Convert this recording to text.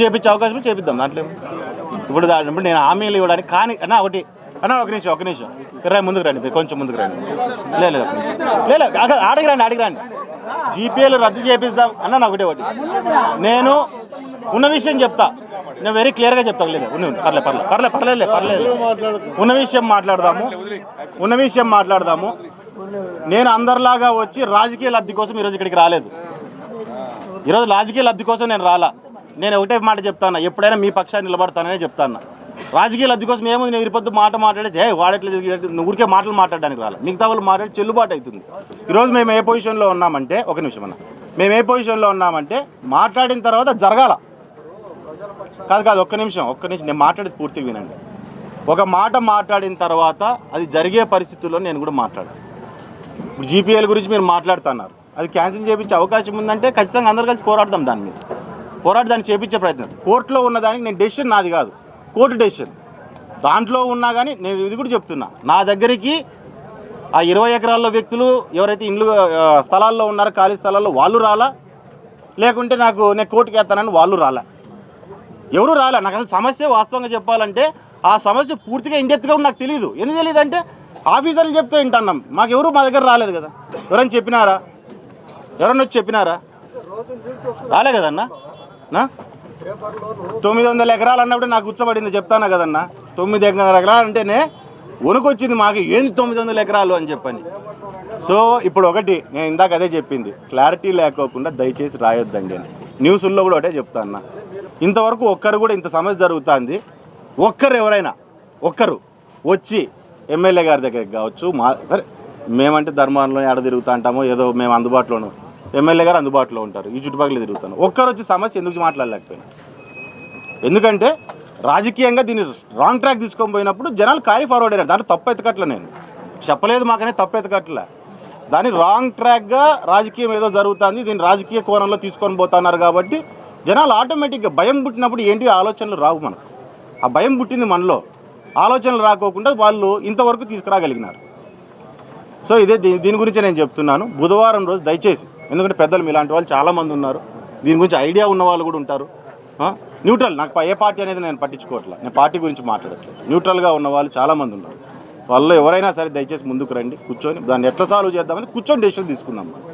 చేయించే అవకాశం చేపిద్దాం దాంట్లో. ఇప్పుడు నేను హామీలు ఇవ్వడానికి కానీ అన్న ఒకటి అన్న ఒక నిమిషం ముందుకు రండి, కొంచెం ముందుకు రండి. లేదు ఆడికి రండి. జీపీఏలు రద్దు చేపిస్తాం అన్న నా ఒకటి నేను ఉన్న విషయం చెప్తా, నేను వెరీ క్లియర్గా చెప్తాను. లేదు పర్లేదు ఉన్న విషయం మాట్లాడదాము. నేను అందరిలాగా వచ్చి రాజకీయ లబ్ధి కోసం ఈరోజు ఇక్కడికి రాలేదు. ఈరోజు రాజకీయ లబ్ధి కోసం నేను రాలా. నేను ఒకటే మాట చెప్తాను, ఎప్పుడైనా మీ పక్షాన్ని నిలబడతాననే చెప్తాను. రాజకీయ లబ్ధి కోసం ఏముంది, నేను ఇరుపొద్దు మాట్లాడేసి వాడట్లేదు ఊరికే మాట్లాడడానికి రాలి, మిగతా వాళ్ళు మాట్లాడి చెల్లుబాటు అవుతుంది. ఈరోజు మేము ఏ పొజిషన్లో ఉన్నామంటే, ఒక నిమిషం అన్న, మేము ఏ పొజిషన్లో ఉన్నామంటే మాట్లాడిన తర్వాత జరగాల కాదు ఒక్క నిమిషం నేను మాట్లాడేది పూర్తిగా వినండి. ఒక మాట మాట్లాడిన తర్వాత అది జరిగే పరిస్థితుల్లో నేను కూడా మాట్లాడాను. ఇప్పుడు జీపీఎల్ గురించి మీరు మాట్లాడుతున్నారు, అది క్యాన్సిల్ చేయించే అవకాశం ఉందంటే ఖచ్చితంగా అందరూ కలిసి పోరాడదాం. దాని మీద దాన్ని చేయించే ప్రయత్నం. కోర్టులో ఉన్నదానికి నేను డెసిషన్ నాది కాదు, కోర్టు డెసిషన్. దాంట్లో ఉన్నా కానీ నేను ఇది కూడా చెప్తున్నా, నా దగ్గరికి ఆ 20 ఎకరాల్లో వ్యక్తులు ఎవరైతే ఇండ్లు స్థలాల్లో ఉన్నారో, ఖాళీ స్థలాల్లో వాళ్ళు రాలా, లేకుంటే నేను కోర్టుకి వేస్తానని వాళ్ళు రాలా, ఎవరు రాలే. నాకు అసలు సమస్య వాస్తవంగా చెప్పాలంటే ఆ సమస్య పూర్తిగా ఇండెప్త్గా నాకు తెలియదు. ఎందుకు తెలియదు అంటే ఆఫీసర్లు చెప్తే వింటున్నాం, మాకెవరు మా దగ్గర రాలేదు కదా. ఎవరైనా చెప్పినారా? ఎవరన్నా వచ్చి చెప్పినారా? రాలే కదన్నా. 900 ఎకరాలు అన్నప్పుడు నాకు కూర్చోబడింది చెప్తానా కదన్నా. 900 ఎకరాలు అంటేనే వణుకొచ్చింది మాకు, ఏంది 900 ఎకరాలు అని చెప్పని. సో ఇప్పుడు ఒకటి నేను ఇందాక అదే చెప్పింది, క్లారిటీ లేకోకుండా దయచేసి రాయొద్దండి అని న్యూస్ల్లో కూడా ఒకటే చెప్తా అన్న. ఇంతవరకు ఒక్కరు కూడా ఇంత సమస్య జరుగుతుంది, ఎవరైనా వచ్చి ఎమ్మెల్యే గారి దగ్గరికి కావచ్చు, సరే మేమంటే ధర్మాల్లో ఎడ తిరుగుతూ అంటామో ఏదో మేము అందుబాటులోనూ, ఎమ్మెల్యే గారు అందుబాటులో ఉంటారు, ఈ చుట్టుపక్కల తిరుగుతాను. ఒక్కరు వచ్చి సమస్య ఎందుకు మాట్లాడలేకపోయినా, ఎందుకంటే రాజకీయంగా దీన్ని రాంగ్ ట్రాక్ తీసుకొని పోయినప్పుడు జనాలు క్యారీ ఫార్వర్డ్ అయినారు. దాంట్లో తప్పు ఎత్తకట్లే, నేను చెప్పలేదు మాకనే తప్పు ఎత్తకట్లే. దాన్ని రాంగ్ ట్రాక్గా రాజకీయం ఏదో జరుగుతుంది, దీన్ని రాజకీయ కోణంలో తీసుకొని పోతున్నారు. కాబట్టి జనాలు ఆటోమేటిక్గా భయం పుట్టినప్పుడు ఏంటి ఆలోచనలు రావు మనకు. ఆ భయం పుట్టింది మనలో, ఆలోచనలు రాకోకుండా వాళ్ళు ఇంతవరకు తీసుకురాగలిగినారు. సో దీని గురించి నేను చెప్తున్నాను. బుధవారం రోజు దయచేసి, ఎందుకంటే పెద్దలు ఇలాంటి వాళ్ళు చాలామంది ఉన్నారు, దీని గురించి ఐడియా ఉన్న వాళ్ళు కూడా ఉంటారు. న్యూట్రల్, నాకు ఏ పార్టీ అనేది నేను పట్టించుకోవట్లేదు, నేను పార్టీ గురించి మాట్లాడట్లేదు. న్యూట్రల్గా ఉన్న వాళ్ళు చాలామంది ఉన్నారు. వాళ్ళు ఎవరైనా సరే దయచేసి ముందుకు రండి, కూర్చొని దాన్ని ఎట్లా సాల్వ్ చేద్దామని కూర్చొని డెసిషన్ తీసుకుందాం.